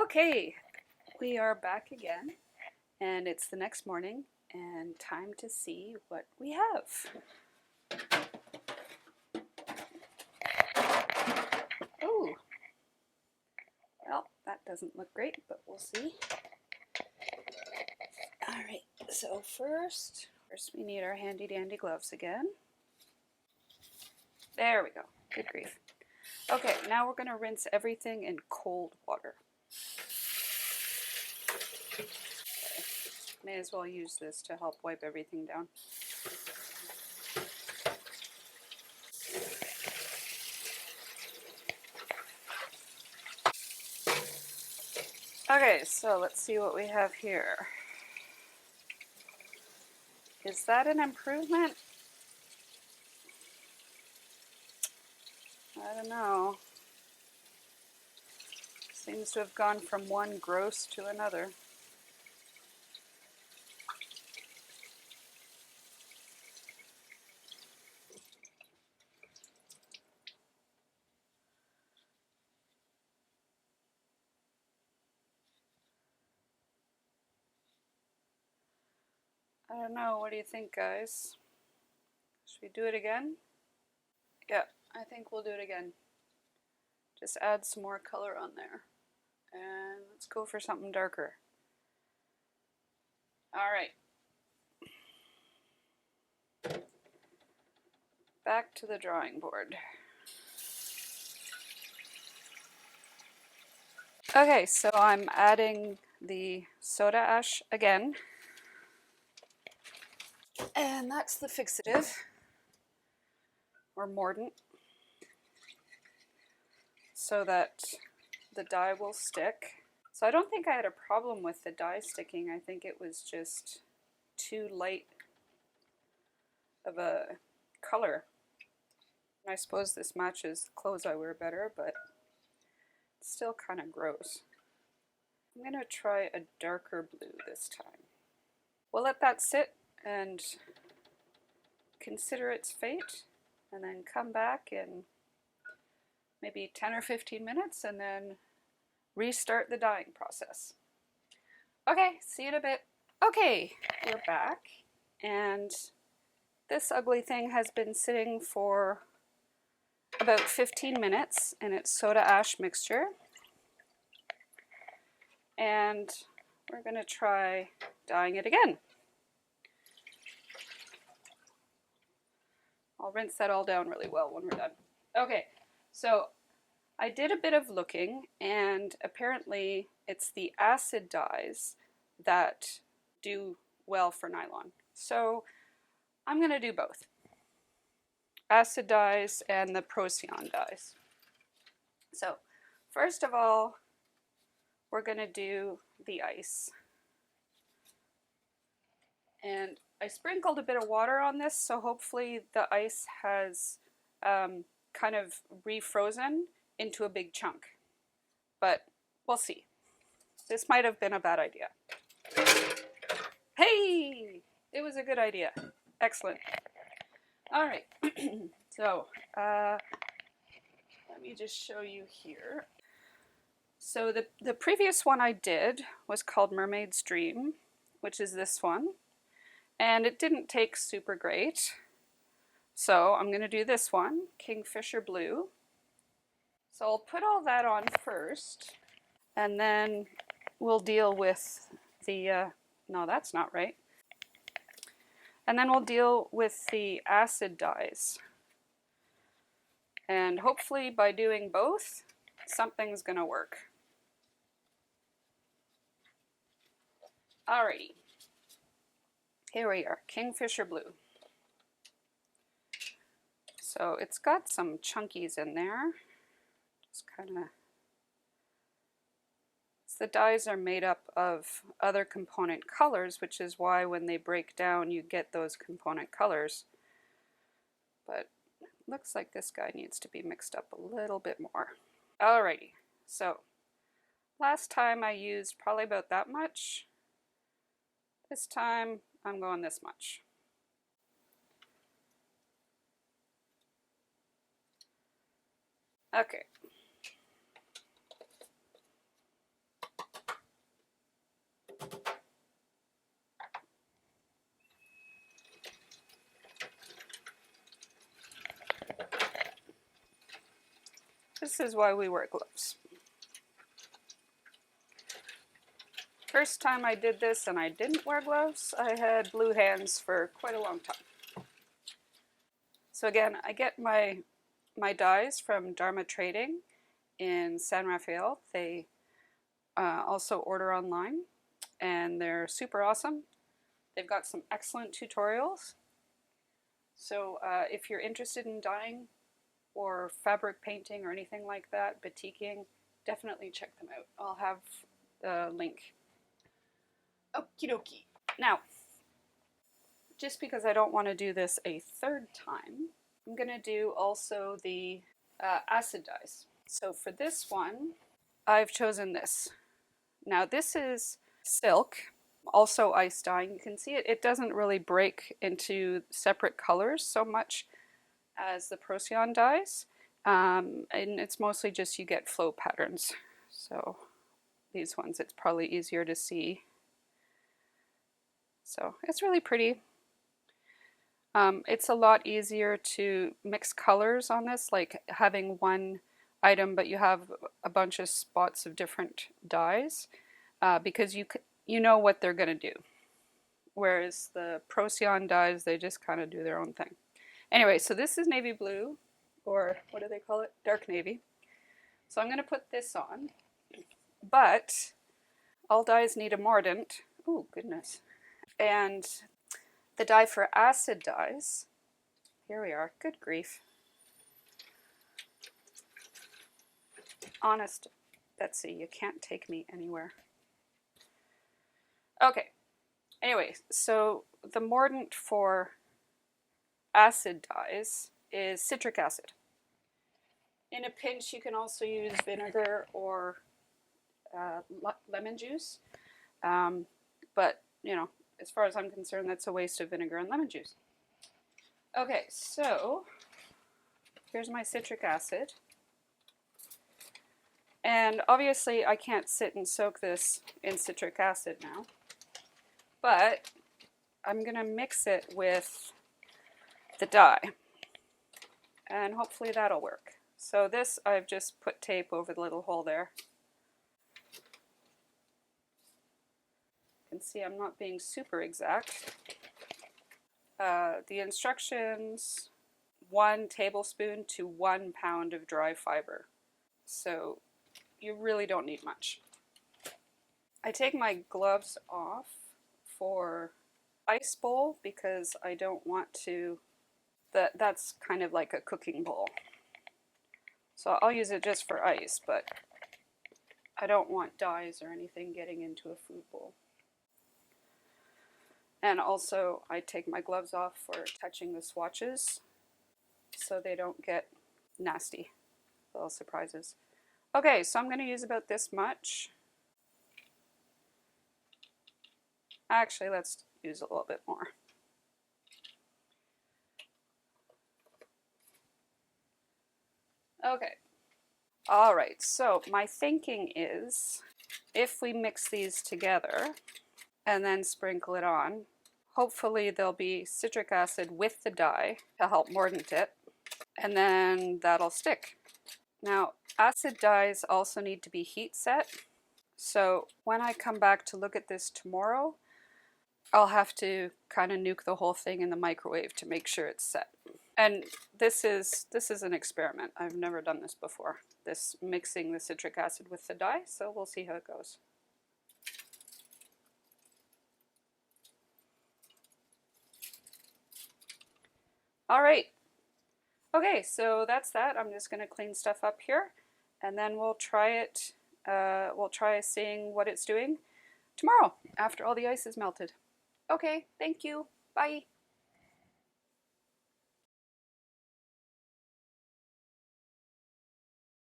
Okay, we are back again, and it's the next morning, and time to see what we have. Oh, well, that doesn't look great, but we'll see. Alright, so first we need our handy dandy gloves again. There we go, good grief. Okay, now we're going to rinse everything in cold water. Okay. May as well use this to help wipe everything down. Okay, so let's see what we have here. Is that an improvement? I don't know. Seems to have gone from one gross to another. I don't know, what do you think, guys? Should we do it again? Yeah, I think we'll do it again. Just add some more color on there. And let's go for something darker. Alright. Back to the drawing board. Okay, so I'm adding the soda ash again. And that's the fixative, or mordant, so that the dye will stick. So I don't think I had a problem with the dye sticking. I think it was just too light of a color. I suppose this matches the clothes I wear better, but it's still kind of gross. I'm going to try a darker blue this time. We'll let that sit and consider its fate, and then come back in maybe 10 or 15 minutes and then restart the dyeing process. Okay, see you in a bit. Okay, we're back, and this ugly thing has been sitting for about 15 minutes in its soda ash mixture, and we're going to try dyeing it again. I'll rinse that all down really well when we're done. Okay, so I did a bit of looking, and apparently it's the acid dyes that do well for nylon. So I'm going to do both. Acid dyes and the Procyon dyes. So first of all, we're going to do the ice. And I sprinkled a bit of water on this, so hopefully the ice has kind of refrozen into a big chunk. But we'll see. This might have been a bad idea. Hey! It was a good idea. Excellent. Alright, so let me just show you here. So the previous one I did was called Mermaid's Dream, which is this one. And it didn't take super great. So I'm going to do this one, Kingfisher Blue. So I'll put all that on first, and then we'll deal with the, no, that's not right. And then we'll deal with the acid dyes. And hopefully by doing both, something's going to work. Alrighty. Here we are, Kingfisher Blue. So it's got some chunkies in there. Just kind of, the dyes are made up of other component colors, which is why when they break down you get those component colors. But it looks like this guy needs to be mixed up a little bit more. Alrighty, so last time I used probably about that much. This time I'm going this much. Okay. this is why we wear gloves. First time I did this and I didn't wear gloves, I had blue hands for quite a long time. So again, I get my dyes from Dharma Trading in San Rafael. They also order online, and they're super awesome. They've got some excellent tutorials. So if you're interested in dyeing or fabric painting or anything like that, batiking, definitely check them out. I'll have the link. Okie dokie. Now, just because I don't want to do this a third time, I'm going to do also the acid dyes. So for this one, I've chosen this. Now this is silk, also ice dyeing. You can see it doesn't really break into separate colors so much as the Procyon dyes. And it's mostly just you get flow patterns. So these ones, it's probably easier to see. So it's really pretty. It's a lot easier to mix colors on this, like having one item but you have a bunch of spots of different dyes, because you know what they're going to do. Whereas the Procyon dyes, they just kind of do their own thing. Anyway, so this is navy blue, or what do they call it? Dark navy. So I'm going to put this on, but all dyes need a mordant. Oh, goodness. And the dye for acid dyes, here we are, good grief. Honest Betsy, you can't take me anywhere. Okay, anyway, so the mordant for acid dyes is citric acid. In a pinch, you can also use vinegar or lemon juice, but you know, as far as I'm concerned, that's a waste of vinegar and lemon juice. Okay, so here's my citric acid. And obviously I can't sit and soak this in citric acid now, but I'm going to mix it with the dye, and hopefully that'll work. So this, I've just put tape over the little hole there. You can see I'm not being super exact. The instructions, 1 tablespoon to 1 pound of dry fiber. So you really don't need much. I take my gloves off for ice bowl because I don't want to, that's kind of like a cooking bowl. So I'll use it just for ice, but I don't want dyes or anything getting into a food bowl. And also I take my gloves off for touching the swatches so they don't get nasty. Little surprises. Okay, so I'm going to use about this much. Actually, let's use a little bit more. Okay. All right, so my thinking is if we mix these together and then sprinkle it on, hopefully there'll be citric acid with the dye to help mordant it, and then that'll stick. Now, acid dyes also need to be heat set, so when I come back to look at this tomorrow, I'll have to kind of nuke the whole thing in the microwave to make sure it's set. And this is an experiment. I've never done this before, this mixing the citric acid with the dye, so we'll see how it goes. All right. Okay, so that's that. I'm just going to clean stuff up here, and then we'll try it. We'll try seeing what it's doing tomorrow after all the ice is melted. Okay, thank you. Bye.